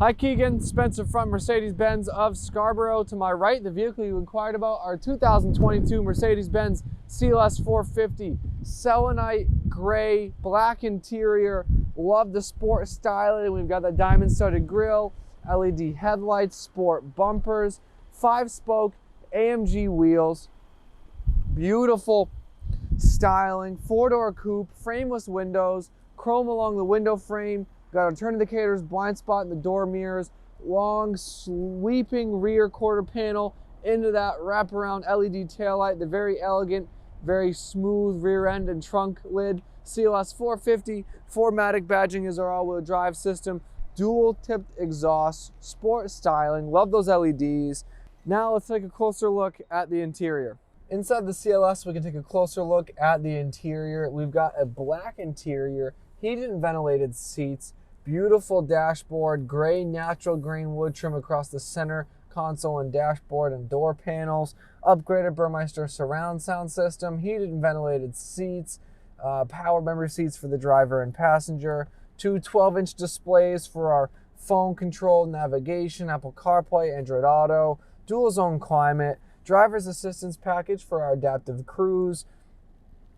Hi Keegan, Spencer from Mercedes-Benz of Scarborough. To my right, the vehicle you inquired about, our 2022 Mercedes-Benz CLS 450. Selenite, gray, black interior. Love the sport styling. We've got the diamond-studded grille, LED headlights, sport bumpers, 5-spoke AMG wheels. Beautiful styling, 4-door coupe, frameless windows, chrome along the window frame. Got our turn indicators, blind spot in the door mirrors, long sweeping rear quarter panel into that wraparound LED taillight, the very elegant, very smooth rear end and trunk lid. CLS 450, 4MATIC badging is our all-wheel drive system, dual tipped exhaust, sport styling, love those LEDs. Now let's take a closer look at the interior. Inside the CLS, we can take a closer look at the interior. We've got a black interior, heated and ventilated seats, beautiful dashboard, gray natural green wood trim across the center console and dashboard and door panels, upgraded Burmeister surround sound system, heated and ventilated seats, power memory seats for the driver and passenger, two 12-inch displays for our phone control, navigation, Apple CarPlay, Android Auto, dual zone climate, driver's assistance package for our adaptive cruise.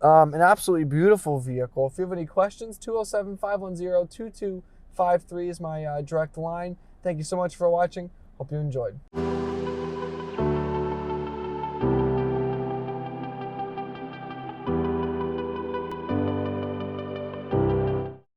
An absolutely beautiful vehicle. If you have any questions, 207-510-2253 is my direct line. Thank you so much for watching. Hope you enjoyed.